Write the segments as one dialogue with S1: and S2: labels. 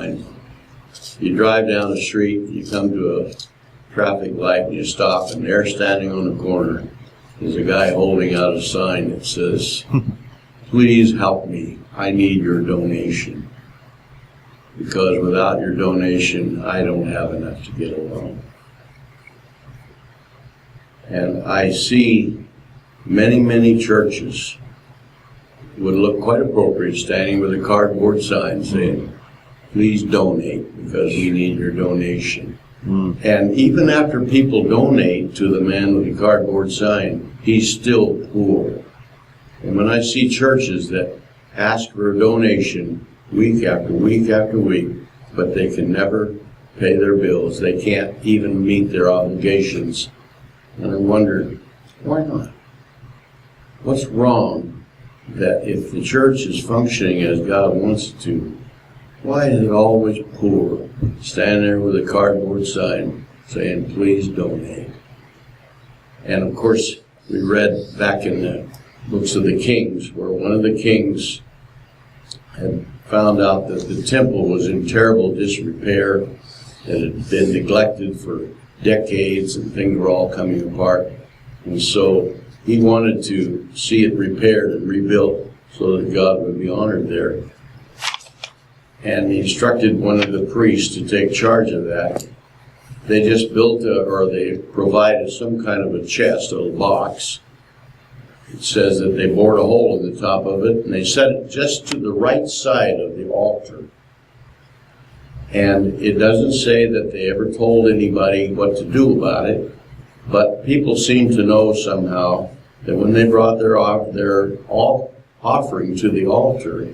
S1: sign. You drive down the street, you come to a traffic light, and you stop, and there standing on the corner is a guy holding out a sign that says, "Please help me, I need your donation. Because without your donation, I don't have enough to get along." And I see many, many churches would look quite appropriate standing with a cardboard sign saying, "Please donate because we need your donation." And even after people donate to the man with the cardboard sign, he's still poor. And when I see churches that ask for a donation week after week after week, but they can never pay their bills, they can't even meet their obligations, and I wonder, why not? What's wrong that if the church is functioning as God wants it to, why is it always poor, standing there with a cardboard sign saying, "Please donate"? And of course, we read back in the books of the Kings, where one of the kings had found out that the temple was in terrible disrepair, that it had been neglected for decades, and things were all coming apart. And so he wanted to see it repaired and rebuilt so that God would be honored there. And he instructed one of the priests to take charge of that. They just built they provided some kind of a chest, a little box. It says that they bored a hole in the top of it, and they set it just to the right side of the altar. And it doesn't say that they ever told anybody what to do about it, but people seem to know somehow that when they brought their offering to the altar,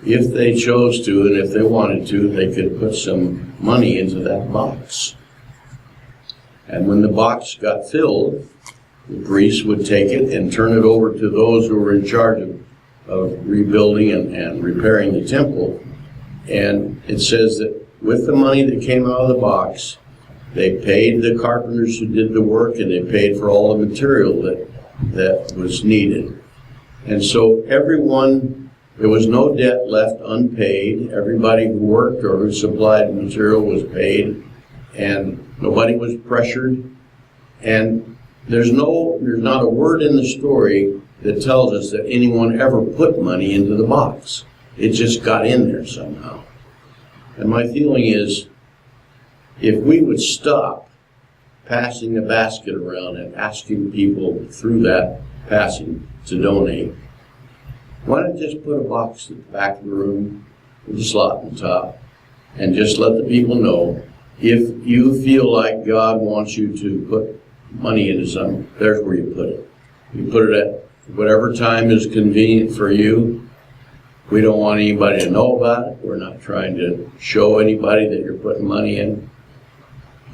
S1: if they chose to and if they wanted to, they could put some money into that box. And when the box got filled, the priest would take it and turn it over to those who were in charge of rebuilding and repairing the temple. And it says that with the money that came out of the box, they paid the carpenters who did the work, and they paid for all the material that was needed. And so everyone, there was no debt left unpaid. Everybody who worked or who supplied material was paid, and nobody was pressured. And there's not a word in the story that tells us that anyone ever put money into the box. It just got in there somehow. And my feeling is, if we would stop passing the basket around and asking people through that passing to donate, why not just put a box at the back of the room with a slot on top and just let the people know, if you feel like God wants you to put money into something, there's where you put it. You put it at whatever time is convenient for you. We don't want anybody to know about it. We're not trying to show anybody that you're putting money in.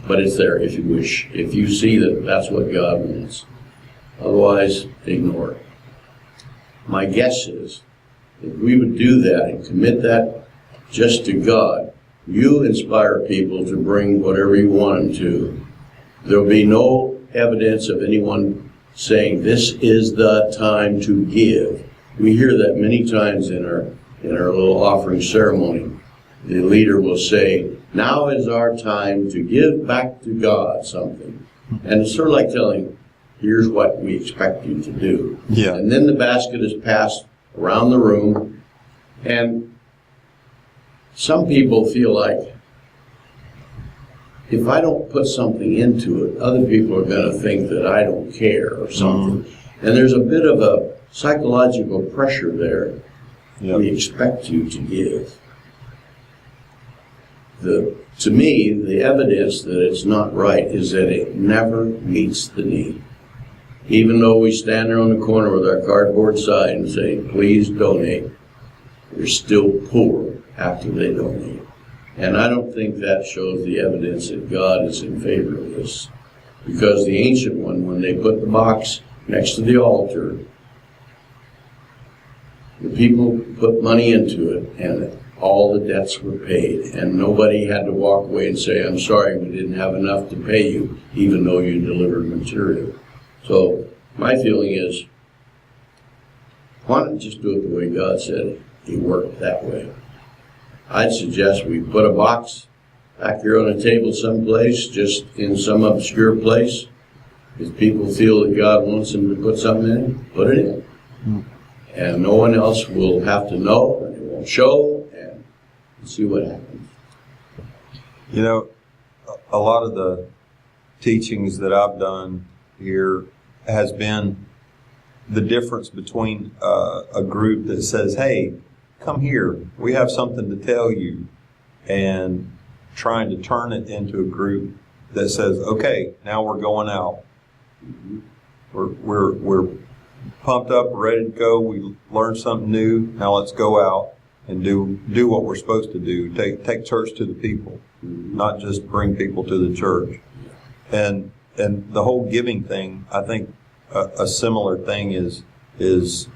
S1: But it's there if you wish, if you see that that's what God wants. Otherwise, ignore it. My guess is, if we would do that and commit that just to God, you inspire people to bring whatever you want them to. There'll be no evidence of anyone saying, "This is the time to give." We hear that many times in our little offering ceremony. The leader will say, "Now is our time to give back to God something." And it's sort of like telling, "Here's what we expect you to do."
S2: Yeah.
S1: And then the basket is passed around the room, and some people feel like, if I don't put something into it, other people are going to think that I don't care or something. And there's a bit of a psychological pressure there.
S2: Yep.
S1: We expect you to give. To me, the evidence that it's not right is that it never meets the need. Even though we stand there on the corner with our cardboard sign and say, "Please donate," they're still poor after they donate. And I don't think that shows the evidence that God is in favor of this. Because the ancient one, when they put the box next to the altar, the people put money into it, and all the debts were paid. And nobody had to walk away and say, "I'm sorry, we didn't have enough to pay you," even though you delivered material. So my feeling is, why not just do it the way God said it? He worked that way. I'd suggest we put a box back here on a table someplace, just in some obscure place. If people feel that God wants them to put something in, put it in. And no one else will have to know, and it won't show, and see what happens.
S2: You know, a lot of the teachings that I've done here has been the difference between a group that says, hey, come here, we have something to tell you, and trying to turn it into a group that says, okay, now we're going out. We're pumped up, ready to go. We learned something new. Now let's go out and do what we're supposed to do. Take church to the people, not just bring people to the church. And the whole giving thing, I think a similar thing is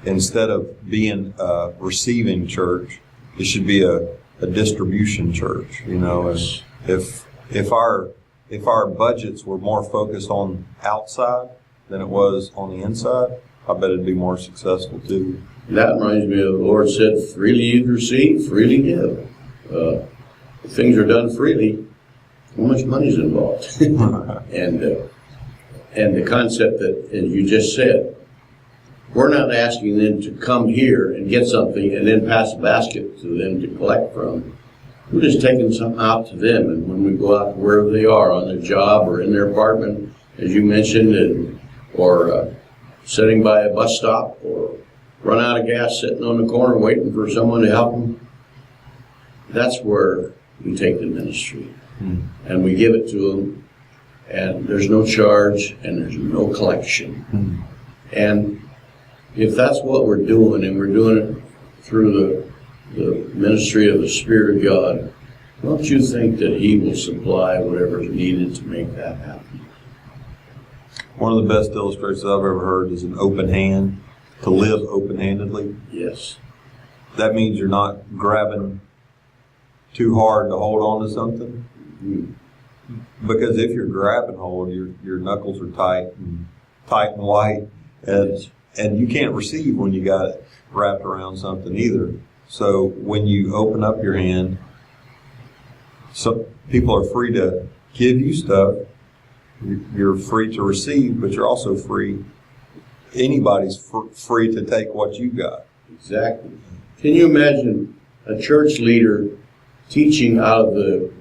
S2: instead of being a receiving church, it should be a distribution church. You know, if our budgets were more focused on outside than it was on the inside, I bet it'd be more successful too.
S1: That reminds me of the Lord said, freely you receive, freely give. If things are done freely, how much money's involved? And the concept that, as you just said, we're not asking them to come here and get something and then pass a basket to them to collect from. We're just taking something out to them, and when we go out wherever they are, on their job or in their apartment, as you mentioned, or sitting by a bus stop, or run out of gas sitting on the corner waiting for someone to help them, that's where we take the ministry. And we give it to them, and there's no charge, and there's no collection. And if that's what we're doing, and we're doing it through the ministry of the Spirit of God, don't you think that He will supply whatever is needed to make that happen?
S2: One of the best illustrations I've ever heard is an open hand, to live open-handedly.
S1: Yes.
S2: That means you're not grabbing too hard to hold on to something. Because if you're grabbing hold, your knuckles are tight and white, and you can't receive when you got it wrapped around something either. So when you open up your hand, some people are free to give you stuff. You're free to receive, but you're also free. Anybody's free to take what you got.
S1: Exactly. Can you imagine a church leader teaching out of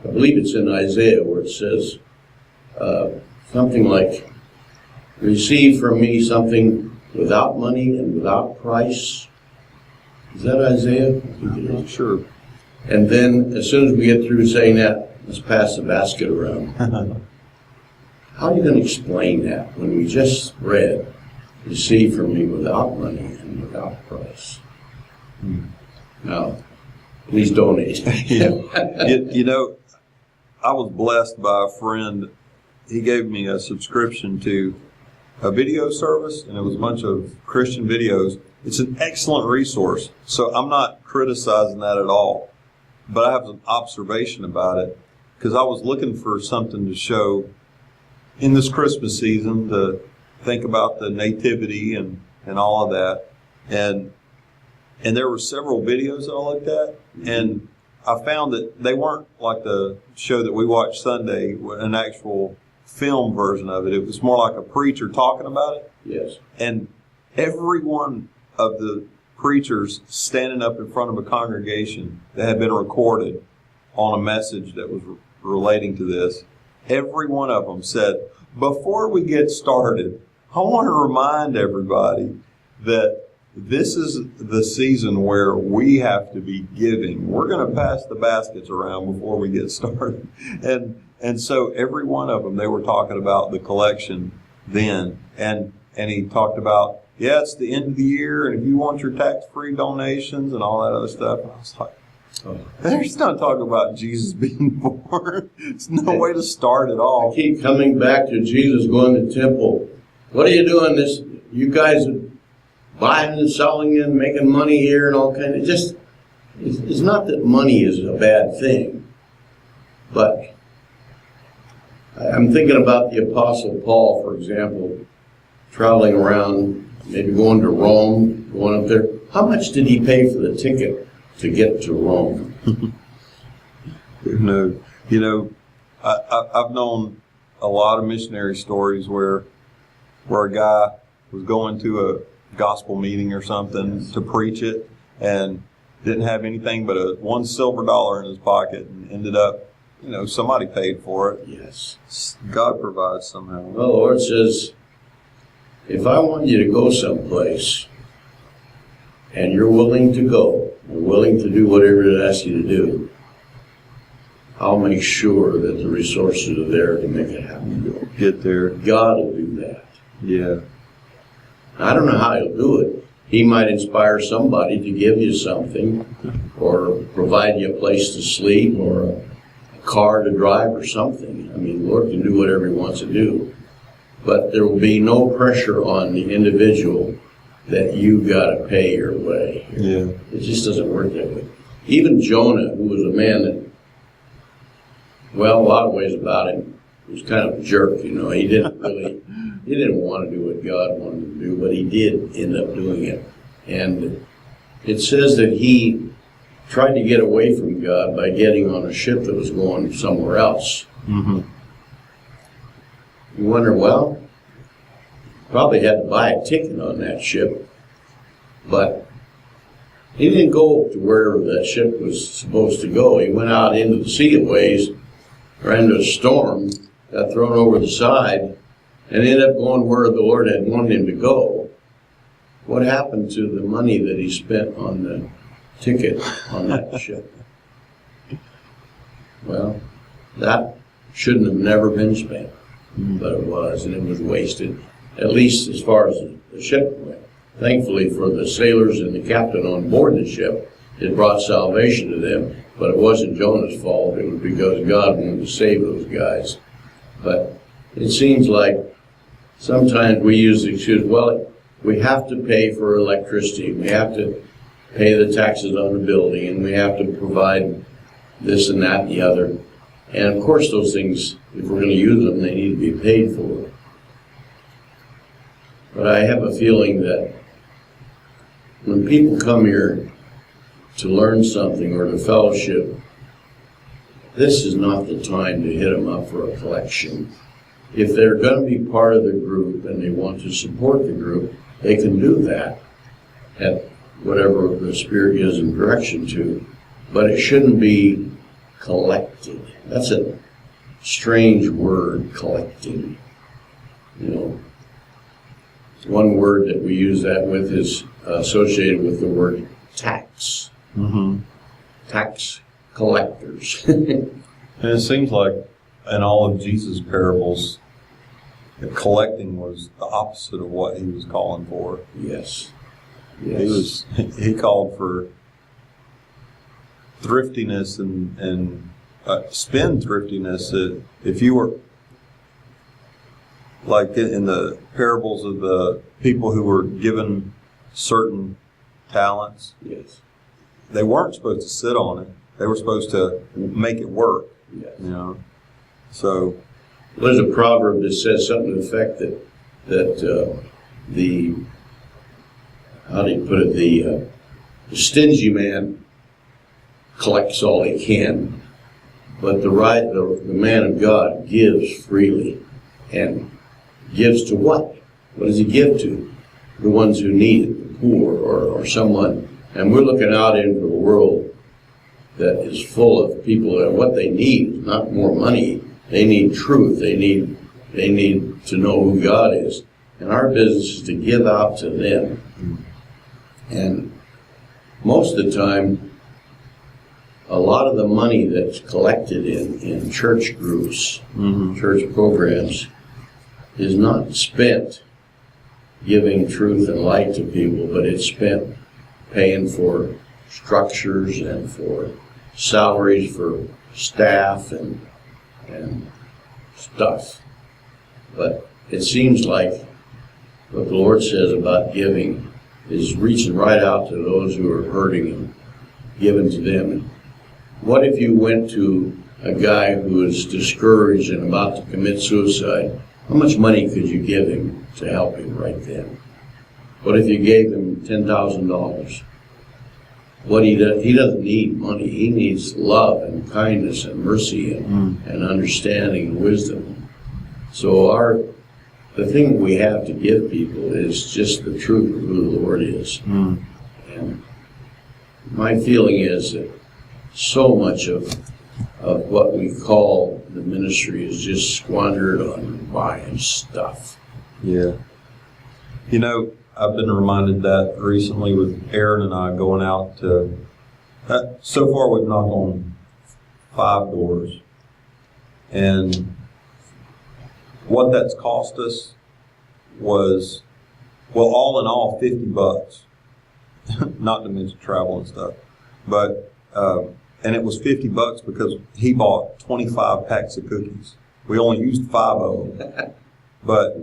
S1: I believe it's in Isaiah, where it says something like, receive from me something without money and without price. Is that Isaiah? I think it is.
S2: Sure.
S1: And then as soon as we get through saying that, let's pass the basket around. How are you going to explain that when we just read, receive from me without money and without price? Now, please donate.
S2: You know, I was blessed by a friend. He gave me a subscription to a video service, and it was a bunch of Christian videos. It's an excellent resource, so I'm not criticizing that at all. But I have an observation about it, because I was looking for something to show in this Christmas season, to think about the nativity and all of that. And there were several videos that I looked at, and I found that they weren't like the show that we watched Sunday, an actual film version of it. It was more like a preacher talking about it.
S1: Yes.
S2: And every one of the preachers standing up in front of a congregation that had been recorded on a message that was relating to this, every one of them said, before we get started, I want to remind everybody that this is the season where we have to be giving. We're going to pass the baskets around before we get started. And so every one of them, they were talking about the collection then. And he talked about, yeah, it's the end of the year, and if you want your tax-free donations and all that other stuff. And I was like, they're just not talking about Jesus being born. It's no way to start at all.
S1: I keep coming back to Jesus going to the temple. What are you doing this? You guys are buying and selling and making money here and all kind of, it's not that money is a bad thing, but I'm thinking about the Apostle Paul, for example, traveling around, maybe going to Rome, going up there. How much did he pay for the ticket to get to Rome.
S2: No, I've known a lot of missionary stories where a guy was going to a gospel meeting or something to preach it and didn't have anything but $1 silver in his pocket, and ended up, somebody paid for it.
S1: Yes.
S2: God provides somehow.
S1: Well, the Lord says, if I want you to go someplace and you're willing to go, and willing to do whatever it asks you to do, I'll make sure that the resources are there to make it happen.
S2: Get there.
S1: God will do that.
S2: Yeah.
S1: I don't know how he'll do it. He might inspire somebody to give you something, or provide you a place to sleep, or a car to drive, or something. I mean, the Lord can do whatever he wants to do. But there will be no pressure on the individual that you got to pay your way.
S2: Yeah.
S1: It just doesn't work that way. Even Jonah, who was a man that, well, a lot of ways about him, was kind of a jerk, He didn't want to do what God wanted him to do, but he did end up doing it. And it says that he tried to get away from God by getting on a ship that was going somewhere else.
S2: Mm-hmm.
S1: You wonder, well, probably had to buy a ticket on that ship, but he didn't go to wherever that ship was supposed to go. He went out into the sea of ways, ran into a storm, got thrown over the side, and ended up going where the Lord had wanted him to go. What happened to the money that he spent on the ticket on that ship? Well, that shouldn't have never been spent, but it was, and it was wasted, at least as far as the ship went. Thankfully for the sailors and the captain on board the ship, it brought salvation to them, but it wasn't Jonah's fault. It was because God wanted to save those guys. But it seems like sometimes we use the excuse, well, we have to pay for electricity, we have to pay the taxes on the building, and we have to provide this and that and the other. And of course those things, if we're going to use them, they need to be paid for. But I have a feeling that when people come here to learn something or to fellowship, this is not the time to hit them up for a collection. If they're going to be part of the group and they want to support the group, they can do that at whatever the Spirit gives them direction to. But it shouldn't be collected. That's a strange word, collecting. One word that we use that with is associated with the word tax.
S2: Mm-hmm.
S1: Tax collectors.
S2: And it seems like in all of Jesus' parables, collecting was the opposite of what he was calling for.
S1: Yes.
S2: He called for thriftiness and spend thriftiness. If you were like in the parables of the people who were given certain talents,
S1: Yes.
S2: they weren't supposed to sit on it. They were supposed to make it work.
S1: Yes.
S2: So
S1: there's a proverb that says something to the effect that the how do you put it, the stingy man collects all he can, but the man of God gives freely. And gives to what? What does he give to? The ones who need it, the poor or someone. And we're looking out into a world that is full of people that what they need is not more money. They need truth. They need to know who God is. And our business is to give out to them. And most of the time, a lot of the money that's collected in church groups, church programs, is not spent giving truth and light to people, but it's spent paying for structures and for salaries for staff and stuff. But it seems like what the Lord says about giving is reaching right out to those who are hurting and giving to them. What if you went to a guy who is discouraged and about to commit suicide? How much money could you give him to help him right then? What if you gave him $10,000? what he doesn't need money. He needs love and kindness and mercy and understanding and wisdom. So the thing we have to give people is just the truth of who the Lord is. And my feeling is that so much of what we call the ministry is just squandered on buying stuff.
S2: Yeah. You know, I've been reminded that recently with Aaron and I going out to, so far we've knocked on 5 doors. And what that's cost us was, well, all in all, $50. Not to mention travel and stuff. But, and it was $50 because he bought 25 packs of cookies. We only used 5 of them. But,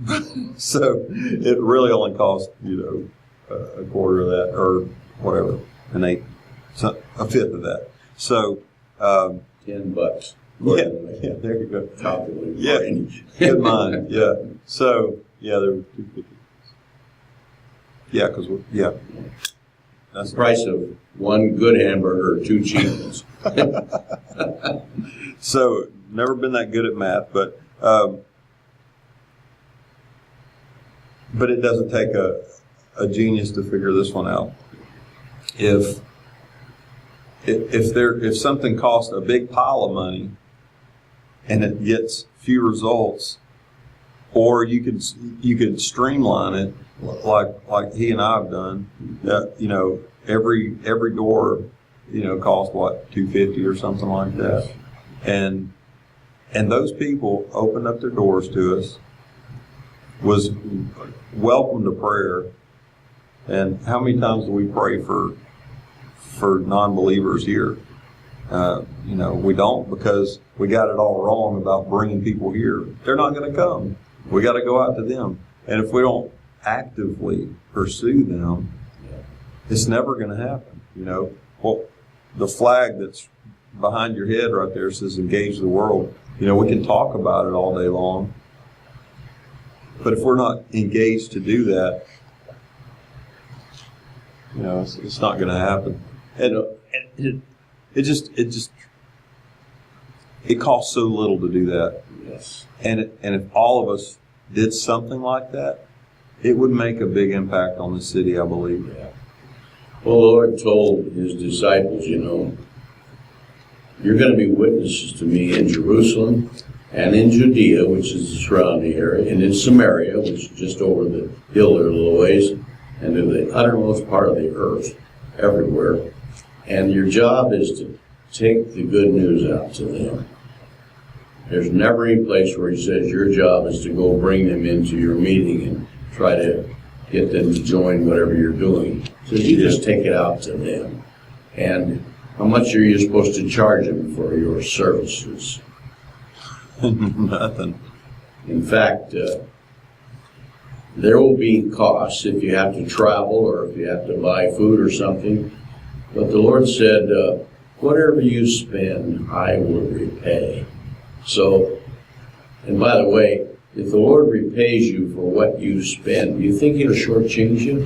S1: Okay.
S2: so it really only cost, a quarter of that, or whatever, a fifth of that. So,
S1: $10.
S2: yeah, there you go.
S1: Calculated.
S2: Yeah, good mind. Yeah. So, yeah, there were 2 cookies. Yeah, because
S1: That's the price of 1 good hamburger or 2 cheap ones.
S2: So, never been that good at math, but it doesn't take a genius to figure this one out. If something costs a big pile of money and it gets few results, or you could streamline it like he and I have done. Every door, cost what, $250 or something like that, and those people opened up their doors to us, was welcome to prayer. And how many times do we pray for non-believers here? We don't, because we got it all wrong about bringing people here. They're not going to come. We got to go out to them. And if we don't actively pursue them, it's never going to happen. Well, the flag that's behind your head right there says engage the world. We can talk about it all day long, but if we're not engaged to do that, it's not going to happen. And it costs so little to do that.
S1: Yes.
S2: And if all of us did something like that, it would make a big impact on the city, I believe.
S1: Yeah. Well, the Lord told his disciples, you're going to be witnesses to me in Jerusalem and in Judea, which is the surrounding area, and in Samaria, which is just over the hill there a little ways, and to the uttermost part of the earth, everywhere. And your job is to take the good news out to them. There's never any place where he says your job is to go bring them into your meeting and try to get them to join whatever you're doing. So you just take it out to them. And how much are you supposed to charge them for your services?
S2: Nothing.
S1: In fact, there will be costs if you have to travel or if you have to buy food or something. But the Lord said, whatever you spend, I will repay. So, and by the way, if the Lord repays you for what you spend, do you think he'll shortchange you?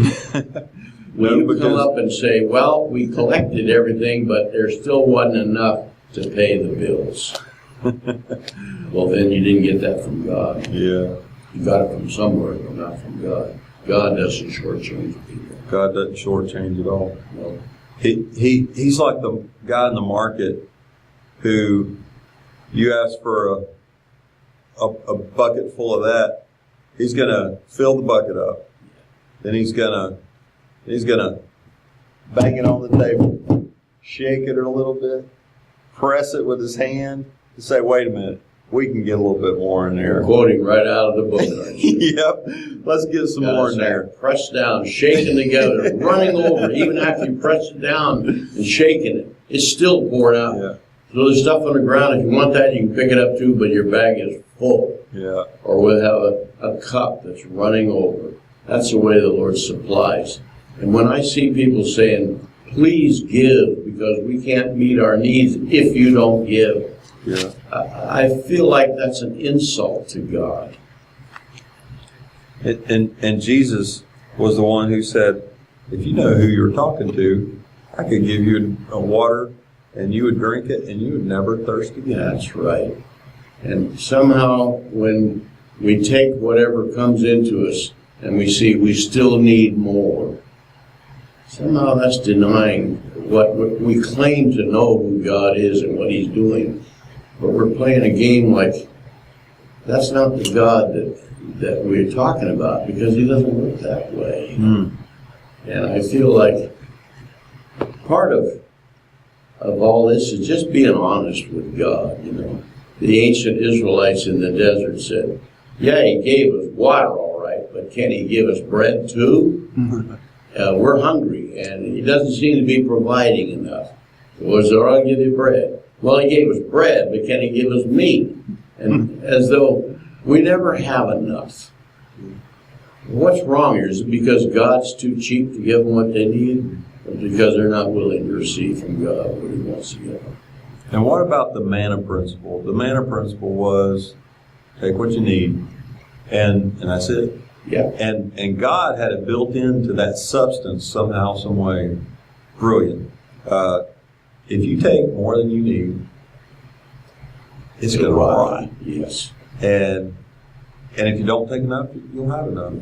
S1: Will you come up and say, well, we collected everything, but there still wasn't enough to pay the bills? Well, then you didn't get that from God.
S2: Yeah.
S1: You got it from somewhere, but not from God. God doesn't shortchange people.
S2: God doesn't shortchange at all.
S1: No.
S2: He's like the guy in the market who you ask for a bucket full of that, he's going to fill the bucket up. Then he's going to bang it on the table, shake it a little bit, press it with his hand, and say, wait a minute, we can get a little bit more in there.
S1: Quoting right out of the book, aren't you?
S2: Yep. Let's get some more in there.
S1: Pressed down, shaking together, running over. Even after you press it down and shaking it, it's still pouring out.
S2: Yeah.
S1: So there's stuff on the ground. If you want that, you can pick it up too, but your bag is full.
S2: Yeah.
S1: Or we'll have a cup that's running over. That's the way the Lord supplies. And when I see people saying, please give because we can't meet our needs if you don't give,
S2: Yeah.
S1: I feel like that's an insult to God.
S2: And Jesus was the one who said, if you know who you're talking to, I could give you a water and you would drink it and you would never thirst again.
S1: That's right. And somehow when we take whatever comes into us and we see we still need more, somehow that's denying what we claim to know who God is and what He's doing. But we're playing a game like that's not the God that we're talking about, because He doesn't work that way. And I feel like part of all this is just being honest with God, you know. The ancient Israelites in the desert said, yeah, He gave us water all right, but can He give us bread too? We're hungry, and He doesn't seem to be providing enough. Well, so I'll give you bread. Well, He gave us bread, but can He give us meat? And as though we never have enough. What's wrong here? Is it because God's too cheap to give them what they need? Or because they're not willing to receive from God what He wants to give them?
S2: And what about the manna principle? The manna principle was take what you need, and that's it.
S1: Yeah.
S2: And God had it built into that substance somehow, some way. Brilliant. If you take more than you need, it's going to rot.
S1: Yes.
S2: And if you don't take enough, you'll have enough.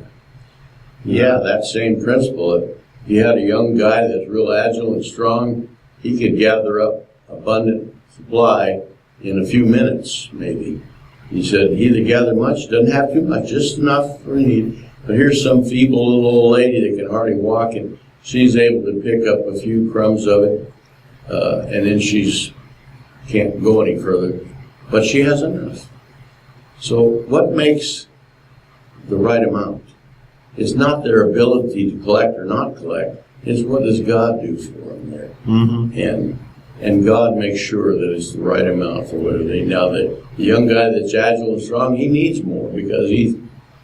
S1: Yeah, that same principle. If you had a young guy that's real agile and strong, he could gather up abundant supply in a few minutes, maybe. He said he that gather much doesn't have too much, just enough for need. But here's some feeble little old lady that can hardly walk, and she's able to pick up a few crumbs of it, and then she's can't go any further. But she has enough. So what makes the right amount? It's not their ability to collect or not collect. It's what does God do for them there. And God makes sure that it's the right amount for what they. Now the young guy that's agile and strong, he needs more because he's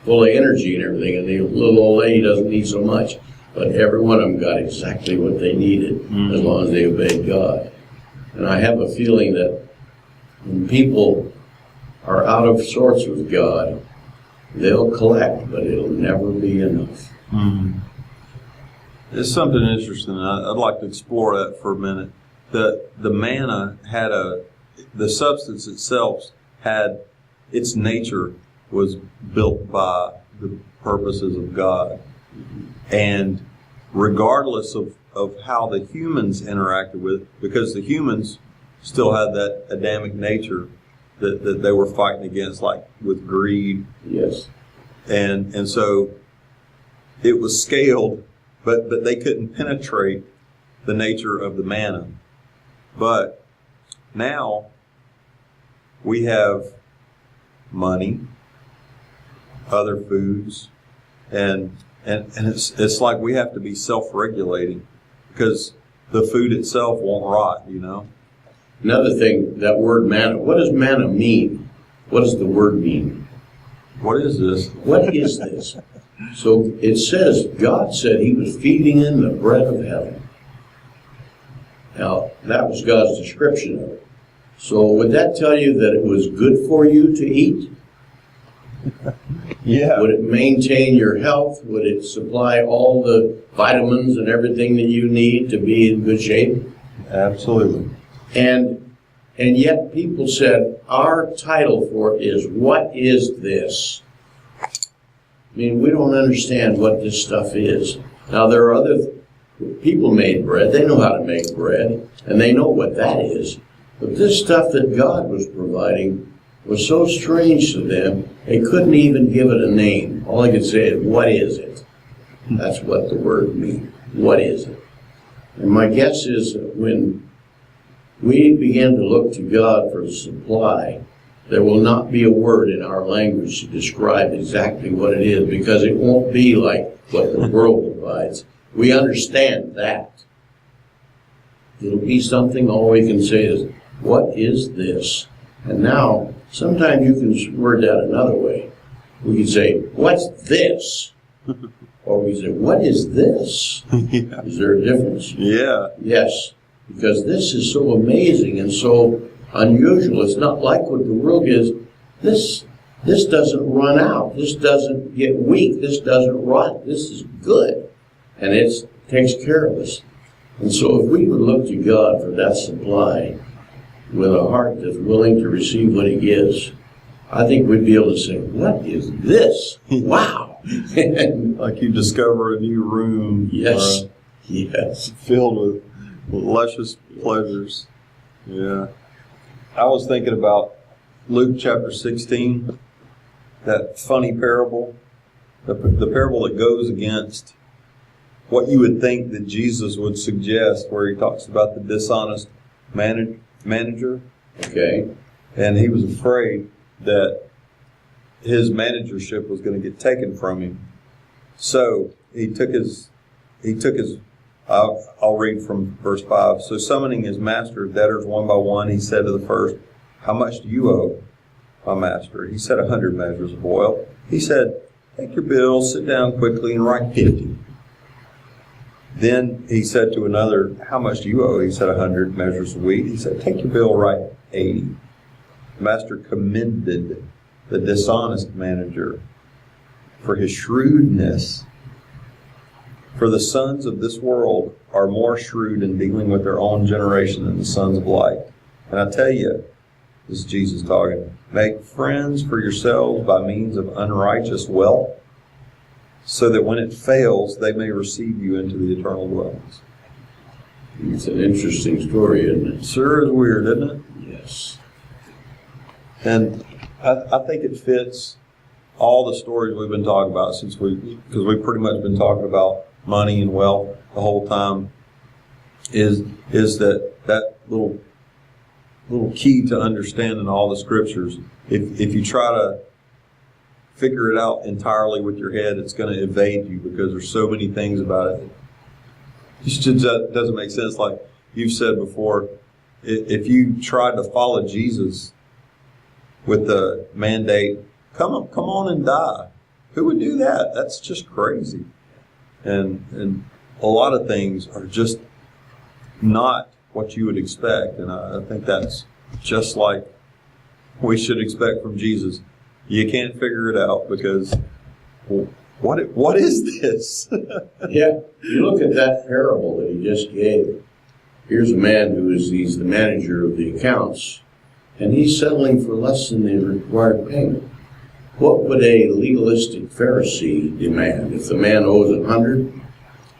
S1: full of energy and everything, and the little old lady doesn't need so much. But every one of them got exactly what they needed as long as they obeyed God. And I have a feeling that when people are out of sorts with God, they'll collect, but it'll never be enough.
S2: It's something interesting. I'd like to explore that for a minute. The manna had the substance itself had its nature was built by the purposes of God. And regardless of how the humans interacted with it, because the humans still had that Adamic nature that they were fighting against, like with greed.
S1: Yes.
S2: And so it was scaled, but they couldn't penetrate the nature of the manna. But now we have money, other foods, and it's like we have to be self-regulating because the food itself won't rot, you know.
S1: Another thing, that word manna, what does manna mean? What does the word mean?
S2: What is this?
S1: What is this? So it says, God said He was feeding them the bread of heaven. Now, that was God's description of it. So would that tell you that it was good for you to eat?
S2: Yeah.
S1: Would it maintain your health? Would it supply all the vitamins and everything that you need to be in good shape?
S2: Absolutely.
S1: And yet people said, our title for it is, what is this? I mean, we don't understand what this stuff is. Now, there are other people made bread. They know how to make bread, and they know what that is. But this stuff that God was providing was so strange to them, they couldn't even give it a name. All they could say is, what is it? That's what the word means. What is it? And my guess is that when we begin to look to God for the supply, there will not be a word in our language to describe exactly what it is, because it won't be like what the world provides. We understand that. It'll be something, all we can say is, what is this? And now, sometimes you can word that another way. We can say, what's this? Or we say, what is this?
S2: Yeah.
S1: Is there a difference?
S2: Yeah.
S1: Yes, because this is so amazing and so unusual. It's not like what the world is. This doesn't run out. This doesn't get weak. This doesn't rot. This is good. And it takes care of us. And so if we would look to God for that supply with a heart that's willing to receive what he gives, I think we'd be able to say, what is this? Wow.
S2: Like you discover a new room.
S1: Yes. Yes.
S2: Filled with luscious pleasures. Yeah. I was thinking about Luke chapter 16, that funny parable, the parable that goes against what you would think that Jesus would suggest, where he talks about the dishonest manager.
S1: Okay.
S2: And he was afraid that his managership was going to get taken from him. So he took his I'll read from verse 5. So summoning his master's debtors one by one, he said to the first, "How much do you owe, my master?" He said, 100 measures of oil. He said, "Take your bill, sit down quickly, and write 50. Then he said to another, "How much do you owe?" He said, 100 measures of wheat. He said, "Take your bill, write 80. The master commended the dishonest manager for his shrewdness. For the sons of this world are more shrewd in dealing with their own generation than the sons of light. And I tell you," this is Jesus talking, "make friends for yourselves by means of unrighteous wealth, so that when it fails, they may receive you into the eternal dwellings."
S1: It's an interesting story, isn't it?
S2: Sure is weird, isn't it?
S1: Yes.
S2: And I think it fits all the stories we've been talking about because we've pretty much been talking about money and wealth the whole time. Is that little key to understanding all the scriptures? If you try to figure it out entirely with your head, it's going to evade you because there's so many things about it. It just doesn't make sense. Like you've said before, if you tried to follow Jesus with the mandate, come on and die, who would do that? That's just crazy. And a lot of things are just not what you would expect. And I think that's just like we should expect from Jesus. You can't figure it out because what is this?
S1: Yeah, you look at that parable that he just gave. Here's a man he's the manager of the accounts, and he's settling for less than the required payment. What would a legalistic Pharisee demand? If the man owes 100?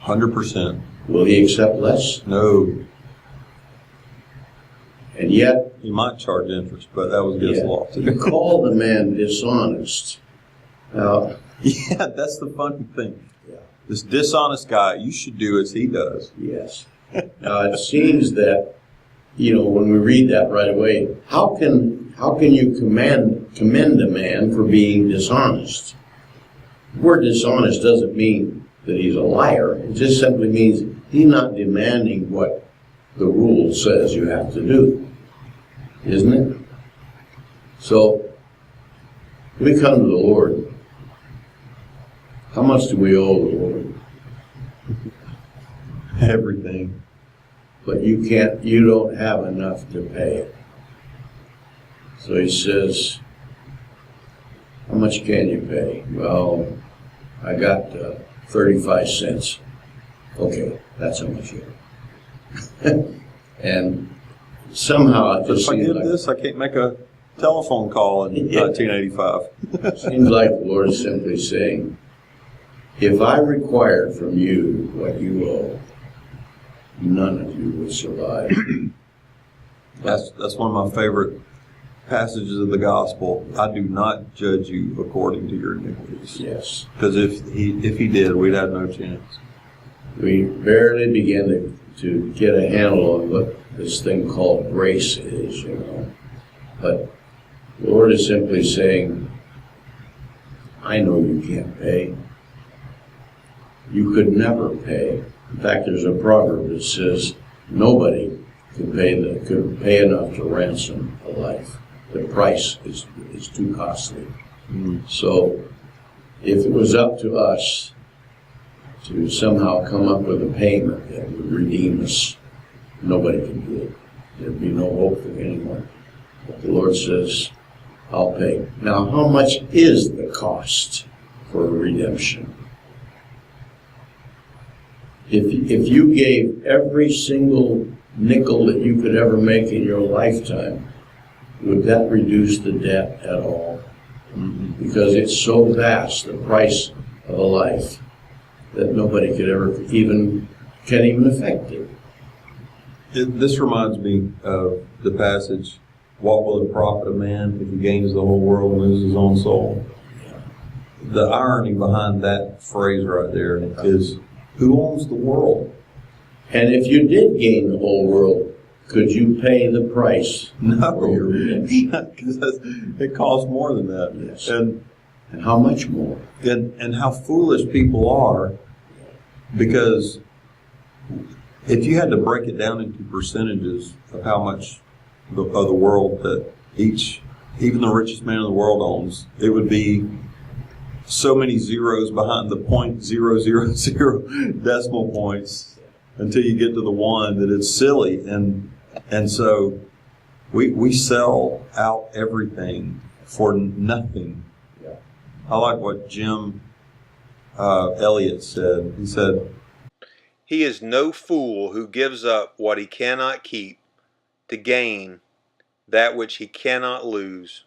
S2: 100%.
S1: Will he accept less?
S2: No.
S1: And yet,
S2: he might charge interest, but that was against the law too.
S1: You call the man dishonest. Now,
S2: yeah, that's the funny thing.
S1: Yeah.
S2: This dishonest guy, you should do as he does.
S1: Yes. Now it seems that, when we read that right away, how can you commend a man for being dishonest? The word dishonest doesn't mean that he's a liar. It just simply means he's not demanding what the rule says you have to do, isn't it? So we come to the Lord. How much do we owe the Lord?
S2: Everything.
S1: But you don't have enough to pay it. So he says, how much can you pay? Well, I got 35 cents. Okay, that's how much you owe. And somehow it just
S2: if I
S1: seems
S2: give
S1: like
S2: this, I can't make a telephone call in 1985.
S1: seems like the Lord is simply saying, if I required from you what you owe, none of you would survive.
S2: That's one of my favorite passages of the gospel. I do not judge you according to your iniquities.
S1: Yes.
S2: Because if he did, we'd have no chance.
S1: We barely begin to get a handle on what this thing called grace is, But the Lord is simply saying, I know you can't pay. You could never pay. In fact, there's a proverb that says nobody could pay enough to ransom a life. The price is too costly. So if it was up to us to somehow come up with a payment that would redeem us, nobody can do it. There'd be no hope for anyone. But the Lord says, I'll pay. Now, how much is the cost for redemption? If you gave every single nickel that you could ever make in your lifetime, would that reduce the debt at all? Because it's so vast, the price of a life, that nobody could ever can't even affect it.
S2: This reminds me of the passage, what will it profit a man if he gains the whole world and loses his own soul? The irony behind that phrase right there is, who owns the world?
S1: And if you did gain the whole world, could you pay the price
S2: No,
S1: for your redemption?
S2: because it costs more than that.
S1: Yes.
S2: And
S1: how much more?
S2: And how foolish people are, because if you had to break it down into percentages of how much of the world that even the richest man in the world owns, it would be so many zeros behind the 0.000 decimal points until you get to the one that it's silly. And so we sell out everything for nothing.
S1: Yeah.
S2: I like what Jim Elliot said. He said,
S3: "He is no fool who gives up what he cannot keep to gain that which he cannot lose."